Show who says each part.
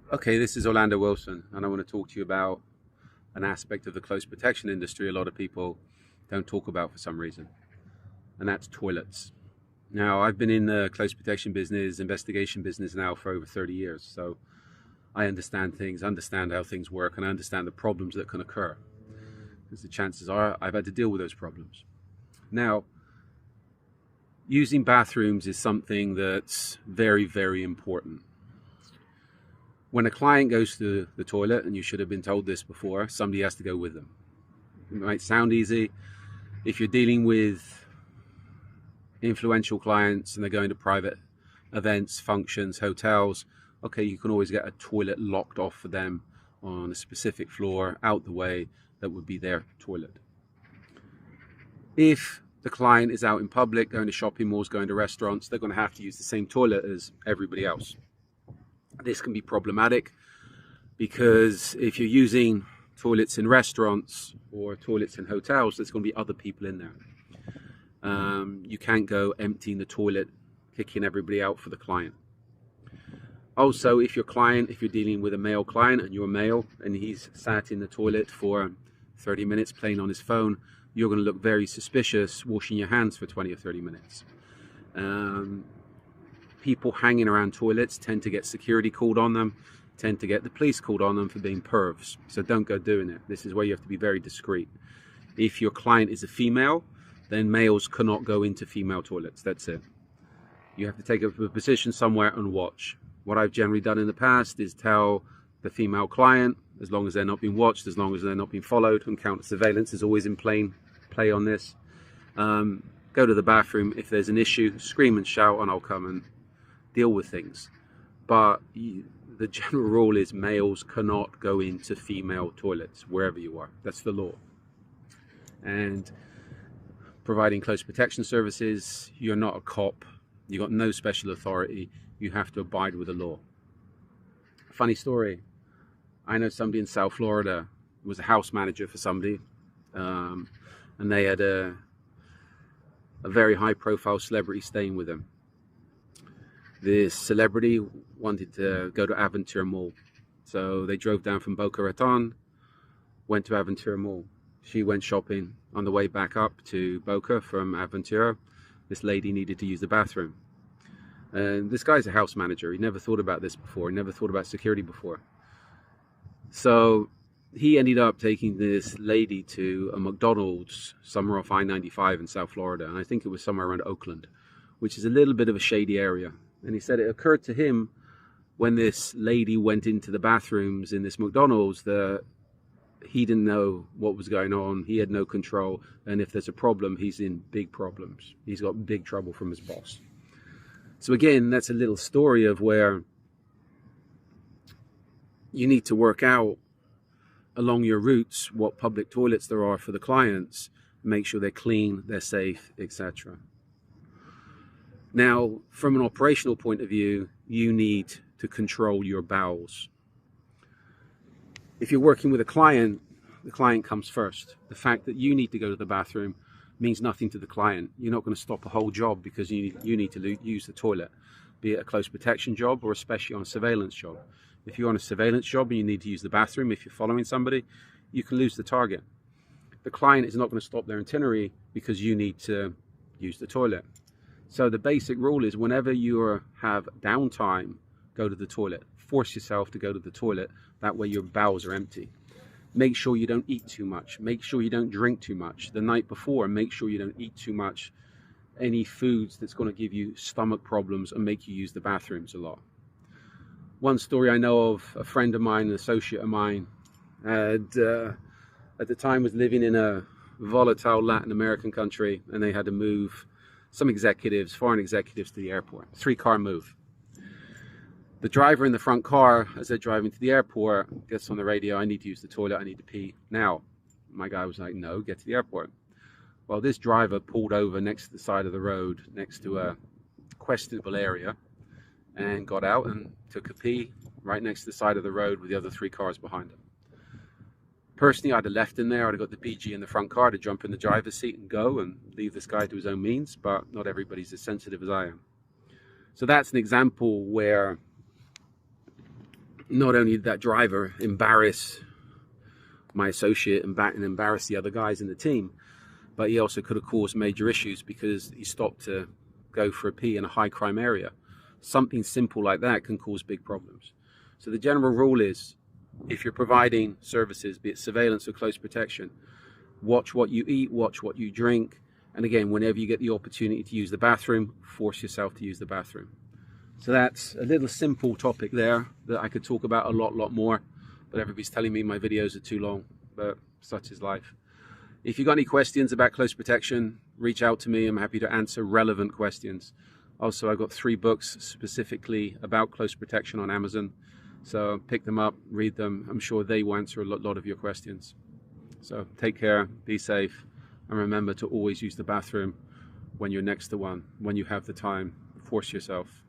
Speaker 1: Okay, this is Orlando Wilson, and I want to talk to you about an aspect of the close protection industry a lot of people don't talk about for some reason, and that's toilets. Now, I've been in the close protection business, investigation business now for over 30 years, so I understand things, understand how things work, and I understand the problems that can occur, because the chances are I've had to deal with those problems. Now, using bathrooms is something that's very, very important. When a client goes to the toilet, and you should have been told this before, somebody has to go with them. It might sound easy. If you're dealing with influential clients and they're going to private events, functions, hotels, okay, you can always get a toilet locked off for them on a specific floor out the way that would be their toilet. If the client is out in public, going to shopping malls, going to restaurants, they're going to have to use the same toilet as everybody else. This can be problematic because if you're using toilets in restaurants or toilets in hotels, there's going to be other people in there. You can't go emptying the toilet, kicking everybody out for the client. Also, if you're dealing with a male client and you're male and he's sat in the toilet for 30 minutes playing on his phone, you're going to look very suspicious washing your hands for 20 or 30 minutes. People hanging around toilets tend to get security called on them, tend to get the police called on them for being pervs. So don't go doing it. This is where you have to be very discreet. If your client is a female, then males cannot go into female toilets. That's it. You have to take a position somewhere and watch. What I've generally done in the past is tell the female client, as long as they're not being watched, as long as they're not being followed, and counter surveillance is always in play on this. Go to the bathroom. If there's an issue, scream and shout, and I'll come and deal with things. But the general rule is males cannot go into female toilets wherever you are. That's the law. And providing close protection services, you're not a cop. You've got no special authority. You have to abide with the law. Funny story. I know somebody in South Florida who was a house manager for somebody, and they had a very high profile celebrity staying with them. This celebrity wanted to go to Aventura Mall. So they drove down from Boca Raton, went to Aventura Mall. She went shopping. On the way back up to Boca from Aventura, this lady needed to use the bathroom. And this guy's a house manager. He never thought about this before. He never thought about security before. So he ended up taking this lady to a McDonald's somewhere off I-95 in South Florida. And I think it was somewhere around Oakland, which is a little bit of a shady area. And he said it occurred to him when this lady went into the bathrooms in this McDonald's that he didn't know what was going on. He had no control. And if there's a problem, he's in big problems. He's got big trouble from his boss. So again, that's a little story of where you need to work out along your routes what public toilets there are for the clients, make sure they're clean, they're safe, etc. Now, from an operational point of view, you need to control your bowels. If you're working with a client, the client comes first. The fact that you need to go to the bathroom means nothing to the client. You're not going to stop a whole job because you need to use the toilet, be it a close protection job or especially on a surveillance job. If you're on a surveillance job and you need to use the bathroom, if you're following somebody, you can lose the target. The client is not going to stop their itinerary because you need to use the toilet. So the basic rule is whenever you have downtime, go to the toilet. Force yourself to go to the toilet. That way your bowels are empty. Make sure you don't eat too much. Make sure you don't drink too much. The night before, make sure you don't eat too much. Any foods that's going to give you stomach problems and make you use the bathrooms a lot. One story I know of, a friend of mine, an associate of mine, had, at the time was living in a volatile Latin American country, and they had to move some executives, foreign executives, to the airport. 3-car move. The driver in the front car, as they're driving to the airport, gets on the radio, I need to use the toilet, I need to pee now. My guy was like, no, get to the airport. Well, this driver pulled over next to the side of the road, next to a questionable area, and got out and took a pee right next to the side of the road with the other 3 cars behind him. Personally, I'd have left him there. I'd have got the BG in the front car to jump in the driver's seat and go and leave this guy to his own means, but not everybody's as sensitive as I am. So that's an example where not only did that driver embarrass my associate and embarrass the other guys in the team, but he also could have caused major issues because he stopped to go for a pee in a high crime area. Something simple like that can cause big problems. So the general rule is, if you're providing services, be it surveillance or close protection, watch what you eat, watch what you drink, and again, whenever you get the opportunity to use the bathroom, force yourself to use the bathroom. So that's a little simple topic there that I could talk about a lot more, but everybody's telling me my videos are too long, but such is life. If you've got any questions about close protection, reach out to me. I'm happy to answer relevant questions. Also, I've got 3 books specifically about close protection on Amazon. So pick them up, read them. I'm sure they will answer a lot of your questions. So take care, be safe, and remember to always use the bathroom when you're next to one. When you have the time, force yourself.